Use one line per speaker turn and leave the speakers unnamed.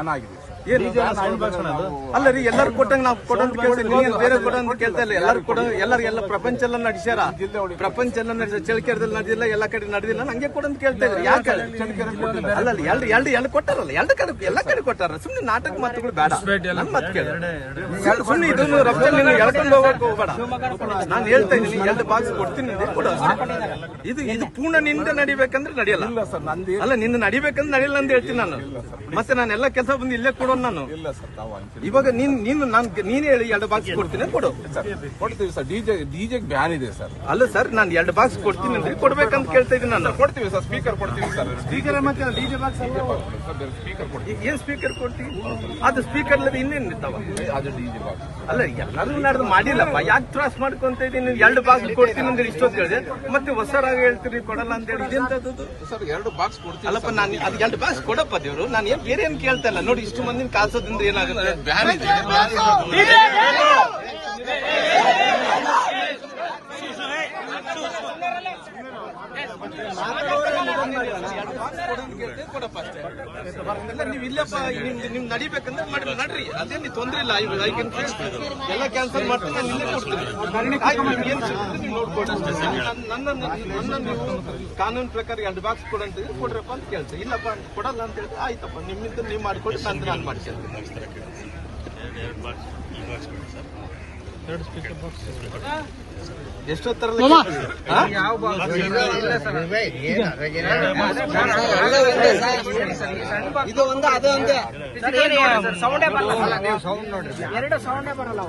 Ban ಆಗಿದೆ.
ಏನು ಅಲ್ಲ ರೀ, ಎಲ್ಲರೂ ಕೊಟ್ಟಂಗೆ ನಾವು ಕೊಡೋದು ಕೇಳ್ತೀವಿ, ನೀವು ಬೇರೆ ಕೊಡೋದು ಕೇಳ್ತಾ ಇಲ್ಲ. ಎಲ್ಲರೂ ಕೊಡೋ ಎಲ್ಲ ಪ್ರಪಂಚ ಎಲ್ಲ ನಡೆಸ್ಯಾರ, ಪ್ರಪಂಚ ಎಲ್ಲ ನಡೆಸ ಚಳಿಕೆರೆದಲ್ಲಿ ನಡೆದಿಲ್ಲ, ಎಲ್ಲ ಕಡೆ ನಡೆದಿಲ್ಲ, ಹಂಗೆ ಕೊಡೋದು ಕೇಳ್ತಾ ಇದ್ರು. ಯಾಕೆ ಅಲ್ಲ ಎರಡು ಕೊಟ್ಟಾರಲ್ಲ, ಎಲ್ಲ ಕಡೆ ಕೊಟ್ಟಾರ. ಸುಮ್ನೆ ನಾಟಕ ಮಾತುಗಳು ಬೇಡ, ನನ್ ಮಾತು ಕೇಳ. ಸುಮ್ನೆ ಇದನ್ನು ರಫ್ತಾಗಿ ಎಳ್ಕೊಂಡು ಹೋಗಕ್ಕೆ ಹೋಗ್ಬೇಡ. ನಾನು ಹೇಳ್ತಾ ಇದ್ದೀನಿ, 2 ಬಾಕ್ಸ್ ಕೊಡ್ತೀನಿ, ಇದು ಪೂರ್ಣನಿಂದ ನಡಿಬೇಕಂದ್ರೆ ನಡೆಯಲ್ಲ. ಅಲ್ಲ, ನಿಂದ ನಡಿಬೇಕಂದ್ರೆ ನಡೆಯಲ್ಲ ಅಂತ ಹೇಳ್ತೀನಿ ನಾನು. ಮತ್ತೆ ನಾನೆಲ್ಲ ಕೆಲಸ ಬಂದು ಇಲ್ಲೇ ಕೊಡೋನು ನಾನು. ಇವಾಗ ನೀನೇ ಹೇಳಿ 2 ಬಾಕ್ಸ್ ಕೊಡ್ತೀನಿ, ಕೊಡು.
ಕೊಡ್ತೀವಿ ಸರ್. ಡಿಜೆ ಬ್ಯಾನ್ ಇದೆ ಸರ್.
ಅಲ್ಲ ಸರ್, ನಾನು 2 ಬಾಕ್ಸ್ ಕೊಡ್ತೀನಿ ಅಂದ್ರೆ ಕೊಡ್ಬೇಕಂತ ಕೇಳ್ತಾ ಇದ್ದೀನಿ ನಾನು.
ಕೊಡ್ತೀವಿ ಸರ್, ಸ್ಪೀಕರ್ ಕೊಡ್ತೀವಿ ಸರ್.
ಸ್ಪೀಕರ್ ಮತ್ತೆ ಡಿಜೆ ಬಾಕ್ಸ್
ಸ್ಪೀಕರ್ ಕೊಡ್ತೀವಿ.
ಏನ್ ಸ್ಪೀಕರ್ ಕೊಡ್ತೀವಿ? ಅದು ಸ್ಪೀಕರ್ ಅಲ್ಲದೆ ಇನ್ನೇನ್ ಇರ್ತಾವ?
ಅದು ಡಿಜೆ ಬಾಕ್ಸ್
ಅಲ್ಲ, ಎಲ್ಲರೂ ನಡೆದು ಮಾಡಿಲ್ಲಪ್ಪ. ಯಾಕೆ ತ್ರಾಸ್ ಮಾಡ್ಕೊಂತ ಇದ್ದೀನಿ? 2 ಬಾಕ್ಸ್ ಕೊಡ್ತೀನಿ ಅಂದ್ರೆ ಇಷ್ಟೊತ್ತು ಹೇಳಿದೆ, ಮತ್ತೆ ಹೊಸರಾಗ ಹೇಳ್ತೀರಿ ಕೊಡಲ್ಲ ಅಂತ ಹೇಳಿ. ಇದೆಂತದ್ದು
ಸರ್? 2 ಬಾಕ್ಸ್ ಕೊಡ್ತೀವಿ.
ಅಲ್ಲಪ್ಪ, ನಾನು ಅದು 2 ಬಾಕ್ಸ್ ಕೊಡಪ್ಪ ದೇವ್ರು. ನಾನು ಏನ್ ಬೇರೆ ಏನ್ ಕೇಳ್ತಾ ಇಲ್ಲ. ನೋಡಿ, ಇಷ್ಟು ಮಂದಿನ ಕಾಲ್ಸೋದ್ರಿಂದ ಏನಾಗುತ್ತೆ?
ಬ್ಯಾನ್ ಇದೆ.
ನೀವು ಇಲ್ಲಪ್ಪ, ನಿಮ್ ನಡಿಬೇಕಂದ್ರೆ ನಡ್ರಿ, ಅದೇನು ತೊಂದ್ರೆ ಇಲ್ಲ. ಎಲ್ಲ ಕ್ಯಾನ್ಸಲ್ ಮಾಡ್ತೀನಿ, ನಾನು ಇಲ್ಲೇ ಕೊಡ್ತೀನಿ. ನೋಡ್ಕೊಡ್ರಿ, ನನ್ನ ಕಾನೂನು ಪ್ರಕಾರ 2 ಬಾಕ್ಸ್ ಕೊಡಂತಿದ್ರೆ ಕೊಡ್ರಪ್ಪ ಅಂತ ಕೇಳ್ತೀನಿ. ಇಲ್ಲಪ್ಪ ಕೊಡಲ್ಲ ಅಂತ ಹೇಳಿದ್ರೆ ಆಯ್ತಪ್ಪ, ನಿಮ್ಮಿಂದ ನೀವು ಮಾಡ್ಕೊಡಿ, ನಂತರ ನಾನು ಮಾಡ್ತೀನಿ. ಎಷ್ಟೊತ್ತರಲ್ಲ
ಇದು ಒಂದು ಅದೇ ಒಂದೇ
ಸೌಂಡೇ ಬರಲ್ಲ. 2 ಸೌಂಡೇ ಬರಲ್ಲ.